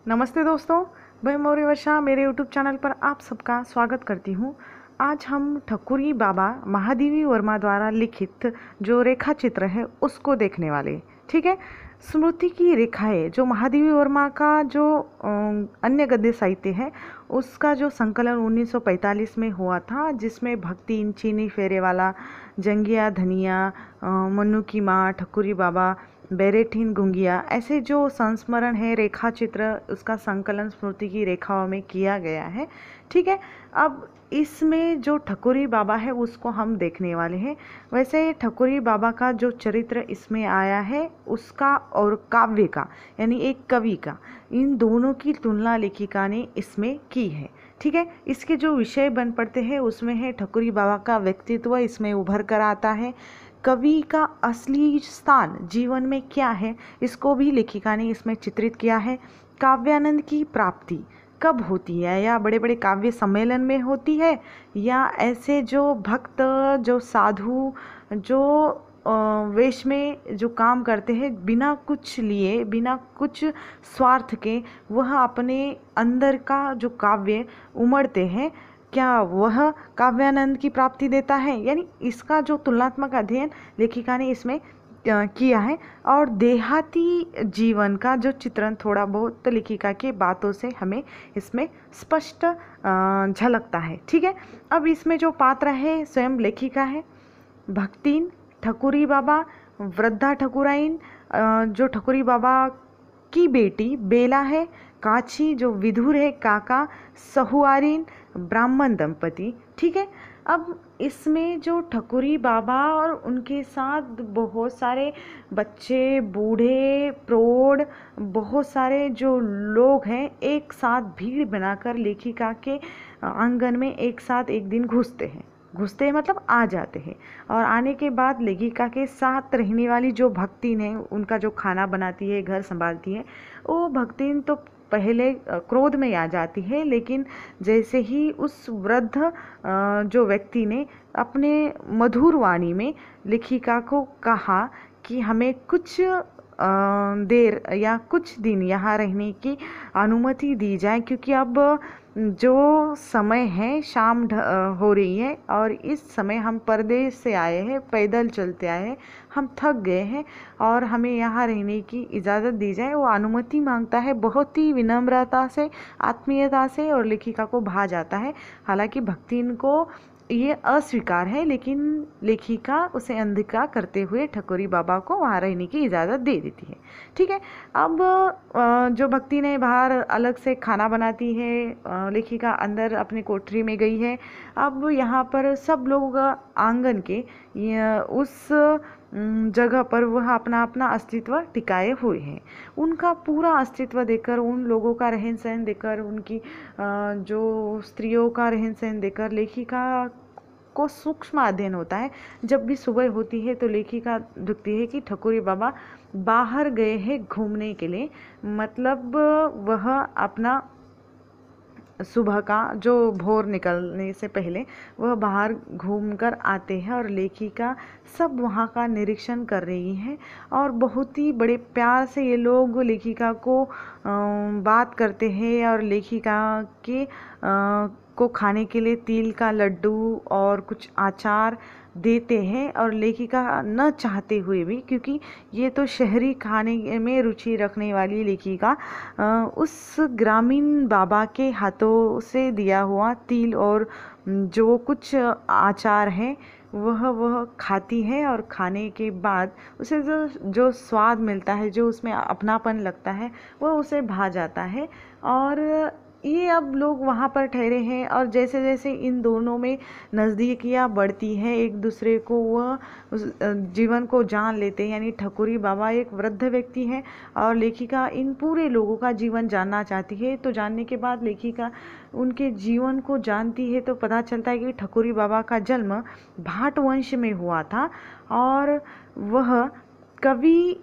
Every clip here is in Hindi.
नमस्ते दोस्तों, मैं मौर्य वर्षा मेरे यूट्यूब चैनल पर आप सबका स्वागत करती हूँ। आज हम ठकुरी बाबा महादेवी वर्मा द्वारा लिखित जो रेखा चित्र है उसको देखने वाले हैं। ठीक है। स्मृति की रेखाएं जो महादेवी वर्मा का जो अन्य गद्य साहित्य है उसका जो संकलन 1945 में हुआ था, जिसमें भक्ति चीनी फेरे वाला, जंगिया धनिया, मन्नू की माँ, ठकुरी बाबा, बेरेठीन गुंगिया, ऐसे जो संस्मरण है रेखा चित्र उसका संकलन स्मृति की रेखाओं में किया गया है। ठीक है। अब इसमें जो ठकुरी बाबा है उसको हम देखने वाले हैं। वैसे ठकुरी बाबा का जो चरित्र इसमें आया है उसका और काव्य का यानी एक कवि का, इन दोनों की तुलना लेखिका ने इसमें की है। ठीक है। इसके जो विषय बन पड़ते हैं उसमें है ठकुरी बाबा का व्यक्तित्व इसमें उभर कर आता है, कवि का असली स्थान जीवन में क्या है इसको भी लेखिका ने इसमें चित्रित किया है। काव्यानंद की प्राप्ति कब होती है, या बड़े बड़े काव्य सम्मेलन में होती है, या ऐसे जो भक्त, जो साधु, जो वेश में जो काम करते हैं बिना कुछ लिए, बिना कुछ स्वार्थ के, वह अपने अंदर का जो काव्य उमड़ते हैं, क्या वह काव्यानंद की प्राप्ति देता है। यानी इसका जो तुलनात्मक अध्ययन लेखिका ने इसमें किया है। और देहाती जीवन का जो चित्रण थोड़ा बहुत लेखिका के बातों से हमें इसमें स्पष्ट झलकता है। ठीक है। अब इसमें जो पात्र है स्वयं लेखिका है, भक्तिन, ठकुरी बाबा, वृद्धा ठकुराइन, जो ठकुरी बाबा की बेटी बेला है, काची जो विधुर है काका, सहुआरिन, ब्राह्मण दंपति। ठीक है। अब इसमें जो ठकुरी बाबा और उनके साथ बहुत सारे बच्चे, बूढ़े, प्रौढ़, बहुत सारे जो लोग हैं एक साथ भीड़ बनाकर लेखिका के आंगन में एक साथ एक दिन घुसते हैं मतलब आ जाते हैं। और आने के बाद लेखिका के साथ रहने वाली जो भक्तिन है, उनका जो खाना बनाती है, घर संभालती है, वो भक्तिन तो पहले क्रोध में आ जाती है, लेकिन जैसे ही उस वृद्ध जो व्यक्ति ने अपने मधुर वाणी में लेखिका को कहा कि हमें कुछ देर या कुछ दिन यहाँ रहने की अनुमति दी जाए, क्योंकि अब जो समय है शाम हो रही है और इस समय हम परदेश से आए हैं, पैदल चलते आए हैं, हम थक गए हैं और हमें यहाँ रहने की इजाज़त दी जाए। वो अनुमति मांगता है बहुत ही विनम्रता से, आत्मीयता से, और लेखिका को भा जाता है। हालांकि भक्तिन को ये अस्वीकार है, लेकिन लेखिका उसे अनदेखा करते हुए ठकुरी बाबा को वहाँ रहने की इजाज़त दे देती है। ठीक है। अब जो भक्ति ने बाहर अलग से खाना बनाती है, लेखिका अंदर अपने कोठरी में गई है। अब यहाँ पर सब लोग आंगन के उस जगह पर वह अपना अपना अस्तित्व टिकाए हुए हैं। उनका पूरा अस्तित्व देखकर, उन लोगों का रहन सहन देखकर, उनकी जो स्त्रियों का रहन सहन देखकर लेखिका को सूक्ष्म अध्ययन होता है। जब भी सुबह होती है तो लेखिका दिखती है कि ठकुरी बाबा बाहर गए हैं घूमने के लिए, मतलब वह अपना सुबह का जो भोर निकलने से पहले वह बाहर घूमकर आते हैं और लेखिका सब वहाँ का निरीक्षण कर रही हैं। और बहुत ही बड़े प्यार से ये लोग लेखिका को बात करते हैं और लेखिका के को खाने के लिए तिल का लड्डू और कुछ अचार देते हैं। और लेखिका न चाहते हुए भी, क्योंकि ये तो शहरी खाने में रुचि रखने वाली लेखिका उस ग्रामीण बाबा के हाथों से दिया हुआ तिल और जो कुछ आचार है वह खाती है, और खाने के बाद उसे जो स्वाद मिलता है, जो उसमें अपनापन लगता है, वह उसे भा जाता है। और ये अब लोग वहाँ पर ठहरे हैं और जैसे जैसे इन दोनों में नज़दीकियाँ बढ़ती है, एक दूसरे को वह जीवन को जान लेते हैं। यानी ठकुरी बाबा एक वृद्ध व्यक्ति है और लेखिका इन पूरे लोगों का जीवन जानना चाहती है। तो जानने के बाद लेखिका उनके जीवन को जानती है तो पता चलता है कि ठकुरी बाबा का जन्म भाट वंश में हुआ था और वह कवि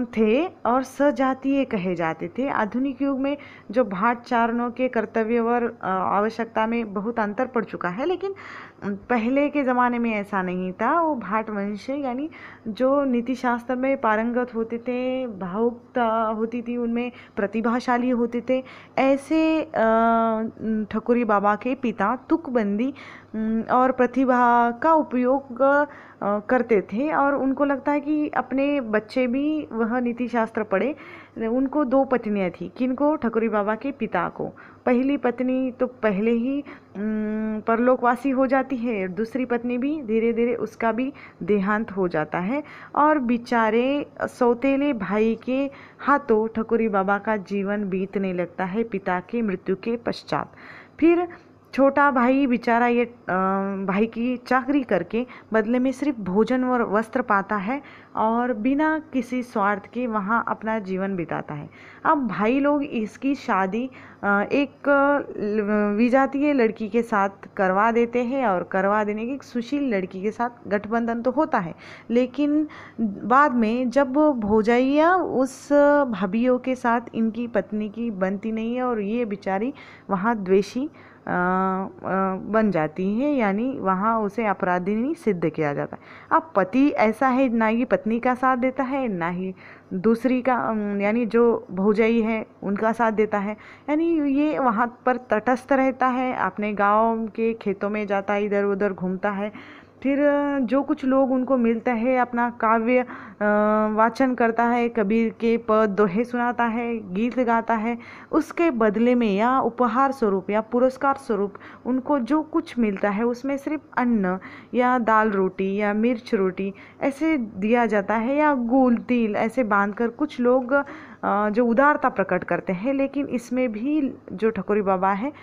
थे और सजातीय कहे जाते थे। आधुनिक युग में जो भाट चारणों के कर्तव्य और आवश्यकता में बहुत अंतर पड़ चुका है, लेकिन पहले के ज़माने में ऐसा नहीं था। वो भाट वंश यानी जो नीति शास्त्र में पारंगत होते थे, भावुकता होती थी उनमें, प्रतिभाशाली होते थे, ऐसे ठकुरी बाबा के पिता तुकबंदी और प्रतिभा का उपयोग करते थे। और उनको लगता है कि अपने बच्चे भी वह नीति शास्त्र पढ़े। उनको 2 पत्नियां थी। किनको? ठकुरी बाबा के पिता को। पहली पत्नी तो पहले ही परलोकवासी हो जाती है, दूसरी पत्नी भी धीरे धीरे उसका भी देहांत हो जाता है और बेचारे सौतेले भाई के हाथों ठकुरी बाबा का जीवन बीतने लगता है पिता की मृत्यु के पश्चात। फिर छोटा भाई बेचारा ये भाई की चाकरी करके बदले में सिर्फ भोजन और वस्त्र पाता है और बिना किसी स्वार्थ के वहाँ अपना जीवन बिताता है। अब भाई लोग इसकी शादी एक विजातीय लड़की के साथ करवा देते हैं और करवा देने की एक सुशील लड़की के साथ गठबंधन तो होता है, लेकिन बाद में जब भौजाइयाँ उस भाभियों के साथ इनकी पत्नी की बनती नहीं है और ये बेचारी वहाँ द्वेषी बन जाती है, यानी वहाँ उसे अपराधी सिद्ध किया जाता है। अब पति ऐसा है, ना ही पत्नी का साथ देता है, ना ही दूसरी का यानी जो भौजाई है उनका साथ देता है, यानी ये वहाँ पर तटस्थ रहता है, अपने गांव के खेतों में जाता है, इधर उधर घूमता है। फिर जो कुछ लोग उनको मिलता है अपना काव्य वाचन करता है, कबीर के पद दोहे सुनाता है, गीत गाता है, उसके बदले में या उपहार स्वरूप या पुरस्कार स्वरूप उनको जो कुछ मिलता है उसमें सिर्फ अन्न या दाल रोटी या मिर्च रोटी ऐसे दिया जाता है, या गुल तिल ऐसे बांधकर कुछ लोग जो उदारता प्रकट करते हैं। लेकिन इसमें भी जो ठकुरी बाबा है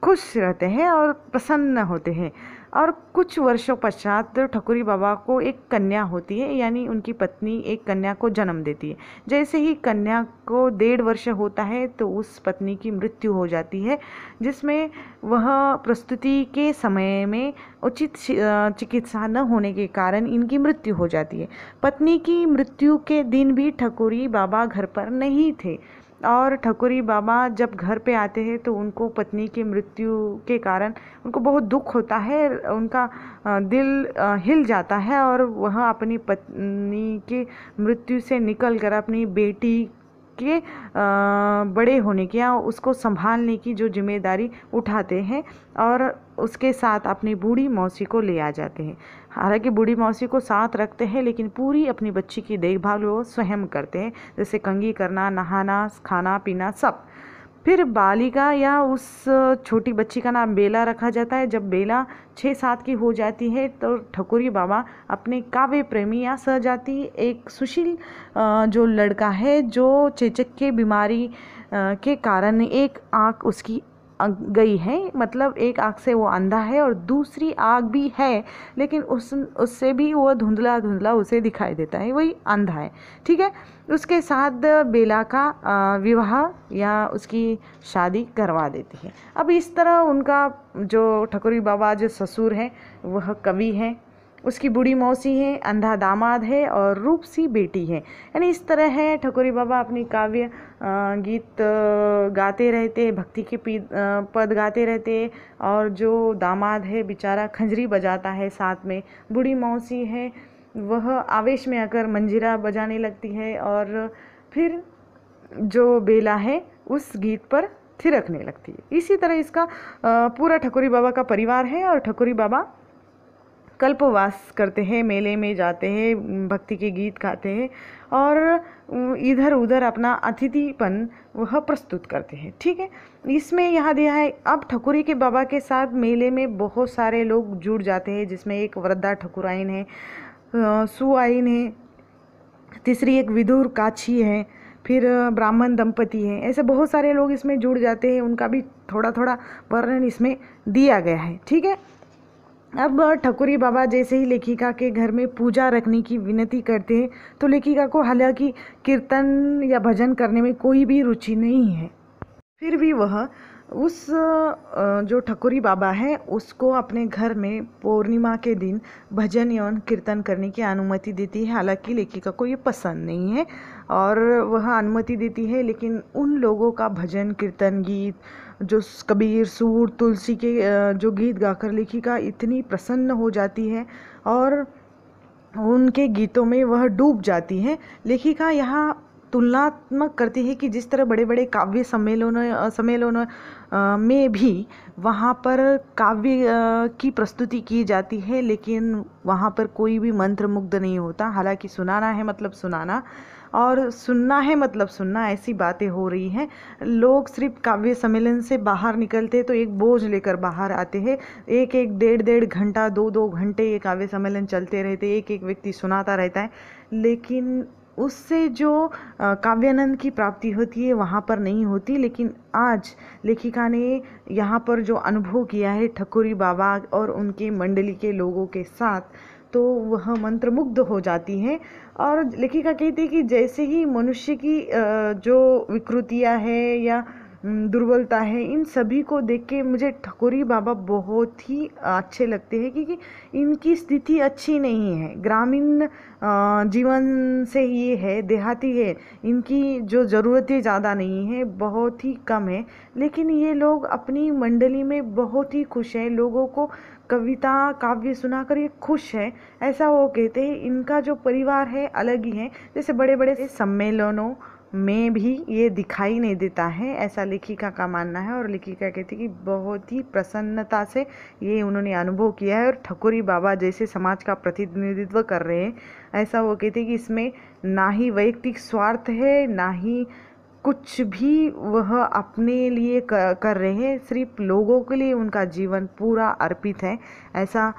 खुश रहते हैं और प्रसन्न होते हैं। और कुछ वर्षों पश्चात ठकुरी बाबा को एक कन्या होती है, यानी उनकी पत्नी एक कन्या को जन्म देती है। जैसे ही कन्या को 1.5 वर्ष होता है तो उस पत्नी की मृत्यु हो जाती है, जिसमें वह प्रस्तुति के समय में उचित चिकित्सा न होने के कारण इनकी मृत्यु हो जाती है। पत्नी की मृत्यु के दिन भी ठकुरी बाबा घर पर नहीं थे और ठकुरी बाबा जब घर पे आते हैं तो उनको पत्नी की मृत्यु के कारण उनको बहुत दुख होता है, उनका दिल हिल जाता है और वह अपनी पत्नी की मृत्यु से निकलकर अपनी बेटी के बड़े होने की या उसको संभालने की जो जिम्मेदारी उठाते हैं और उसके साथ अपनी बूढ़ी मौसी को ले आ जाते हैं। हालांकि बूढ़ी मौसी को साथ रखते हैं लेकिन पूरी अपनी बच्ची की देखभाल वो स्वयं करते हैं, जैसे कंघी करना, नहाना, खाना पीना सब। फिर बालिका या उस छोटी बच्ची का नाम बेला रखा जाता है। जब बेला 6-7 की हो जाती है तो ठकुरी बाबा अपने काव्य प्रेमी या सहजाती एक सुशील जो लड़का है जो चेचक के बीमारी के कारण एक आँख उसकी गई है, मतलब एक आँख से वो अंधा है और दूसरी आँख भी है लेकिन उससे भी वो धुंधला धुंधला उसे दिखाई देता है, वही अंधा है। ठीक है, उसके साथ बेला का विवाह या उसकी शादी करवा देती है। अब इस तरह उनका जो ठकुरी बाबा जो ससुर है वह कवि है, उसकी बूढ़ी मौसी है, अंधा दामाद है और रूपसी बेटी है। यानी इस तरह है ठकुरी बाबा अपनी काव्य गीत गाते रहते, भक्ति के पद गाते रहते और जो दामाद है बेचारा खंजरी बजाता है, साथ में बूढ़ी मौसी है वह आवेश में आकर मंजीरा बजाने लगती है और फिर जो बेला है उस गीत पर थिरकने लगती है। इसी तरह इसका पूरा ठकुरी बाबा का परिवार है और ठकुरी बाबा कल्पवास करते हैं, मेले में जाते हैं, भक्ति के गीत गाते हैं और इधर उधर अपना अतिथिपन वह प्रस्तुत करते हैं। ठीक है, इसमें यहाँ दिया है अब ठकुरी के बाबा के साथ मेले में बहुत सारे लोग जुड़ जाते हैं, जिसमें एक वृद्धा ठकुराइन है, सुआइन है, तीसरी एक विदुर काछी है, फिर ब्राह्मण दंपति हैं, ऐसे बहुत सारे लोग इसमें जुड़ जाते हैं। उनका भी थोड़ा थोड़ा वर्णन इसमें दिया गया है। ठीक है, अब ठकुरी बाबा जैसे ही लेखिका के घर में पूजा रखने की विनती करते हैं तो लेखिका को हालांकि कीर्तन या भजन करने में कोई भी रुचि नहीं है, फिर भी वह उस जो ठकुरी बाबा है उसको अपने घर में पूर्णिमा के दिन भजन एवं कीर्तन करने की अनुमति देती है। हालांकि लेखिका को ये पसंद नहीं है और वह अनुमति देती है, लेकिन उन लोगों का भजन कीर्तन गीत जो कबीर सूर तुलसी के जो गीत गाकर लेखिका इतनी प्रसन्न हो जाती है और उनके गीतों में वह डूब जाती है। लेखिका यहाँ तुलनात्मक करती है कि जिस तरह बड़े बड़े काव्य सम्मेलनों में भी वहाँ पर काव्य की प्रस्तुति की जाती है, लेकिन वहाँ पर कोई भी मंत्रमुग्ध नहीं होता। हालांकि सुनाना है मतलब सुनाना और सुनना है मतलब सुनना, ऐसी बातें हो रही हैं। लोग सिर्फ काव्य सम्मेलन से बाहर निकलते तो एक बोझ लेकर बाहर आते हैं। एक एक डेढ़ डेढ़ घंटा 2 घंटे ये काव्य सम्मेलन चलते रहते, एक एक व्यक्ति सुनाता रहता है, लेकिन उससे जो काव्यानंद की प्राप्ति होती है वहाँ पर नहीं होती। लेकिन आज लेखिका ने यहाँ पर जो अनुभव किया है ठकुरी बाबा और उनके मंडली के लोगों के साथ, तो वह मंत्रमुग्ध हो जाती है। और लेखिका कहती है कि जैसे ही मनुष्य की जो विकृतियाँ है या दुर्बलता है, इन सभी को देख के मुझे ठकुरी बाबा बहुत ही अच्छे लगते हैं, क्योंकि इनकी स्थिति अच्छी नहीं है। ग्रामीण जीवन से ये है, देहाती है, इनकी जो ज़रूरतें ज़्यादा नहीं है, बहुत ही कम है, लेकिन ये लोग अपनी मंडली में बहुत ही खुश हैं। लोगों को कविता काव्य सुनाकर ये खुश है, ऐसा वो कहते हैं। इनका जो परिवार है अलग ही है, जैसे बड़े बड़े सम्मेलनों में भी ये दिखाई नहीं देता है, ऐसा लेखिका का मानना है। और लेखिका कहती है कि बहुत ही प्रसन्नता से ये उन्होंने अनुभव किया है और ठकुरी बाबा जैसे समाज का प्रतिनिधित्व कर रहे हैं, ऐसा वो कहते हैं कि इसमें ना ही वैयक्तिक स्वार्थ है, ना ही कुछ भी वह अपने लिए कर रहे हैं, सिर्फ लोगों के लिए उनका जीवन पूरा अर्पित है, ऐसा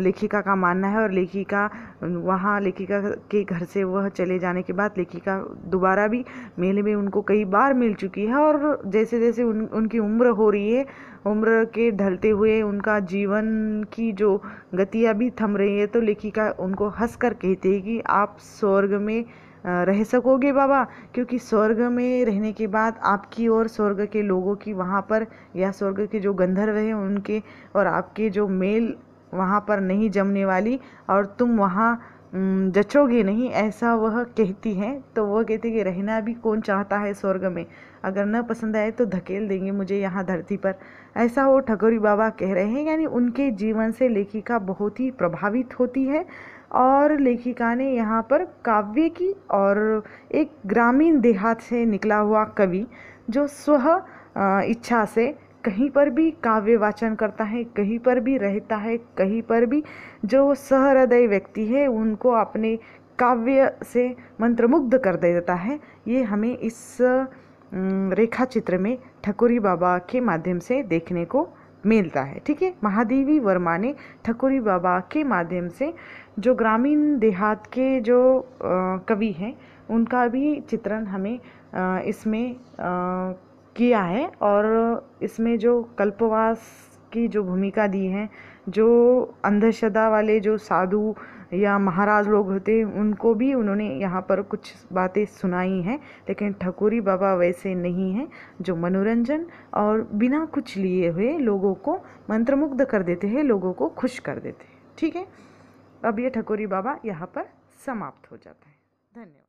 लेखिका का मानना है। और लेखिका के घर से वह चले जाने के बाद लेखिका दोबारा भी मेले में उनको कई बार मिल चुकी है, और जैसे जैसे उनकी उम्र हो रही है, उम्र के ढलते हुए उनका जीवन की जो गतियाँ भी थम रही है, तो लेखिका उनको हंसकर कहती है कि आप स्वर्ग में रह सकोगे बाबा, क्योंकि स्वर्ग में रहने के बाद आपकी और स्वर्ग के लोगों की वहाँ पर, या स्वर्ग के जो गंधर्व हैं उनके और आपके जो मेल वहाँ पर नहीं जमने वाली, और तुम वहाँ जचोगे नहीं, ऐसा वह कहती हैं। तो वह कहती कि रहना भी कौन चाहता है स्वर्ग में, अगर न पसंद आए तो धकेल देंगे मुझे यहाँ धरती पर, ऐसा वो ठकुरी बाबा कह रहे हैं। यानी उनके जीवन से लेखिका बहुत ही प्रभावित होती है, और लेखिका ने यहाँ पर काव्य की और एक ग्रामीण देहात से निकला हुआ कवि जो स्व इच्छा से कहीं पर भी काव्य वाचन करता है, कहीं पर भी रहता है, कहीं पर भी जो सहृदय व्यक्ति है उनको अपने काव्य से मंत्रमुग्ध कर देता है, ये हमें इस रेखा चित्र में ठकुरी बाबा के माध्यम से देखने को मिलता है। ठीक है, महादेवी वर्मा ने ठकुरी बाबा के माध्यम से जो ग्रामीण देहात के जो कवि हैं उनका भी चित्रण हमें इसमें किया है, और इसमें जो कल्पवास की जो भूमिका दी है, जो अंधश्रद्धा वाले जो साधु या महाराज लोग होते हैं उनको भी उन्होंने यहाँ पर कुछ बातें सुनाई हैं, लेकिन ठकुरी बाबा वैसे नहीं हैं जो मनोरंजन और बिना कुछ लिए हुए लोगों को मंत्रमुग्ध कर देते हैं, लोगों को खुश कर देते हैं। ठीक है, अब ये ठकुरी बाबा यहाँ पर समाप्त हो जाता है। धन्यवाद।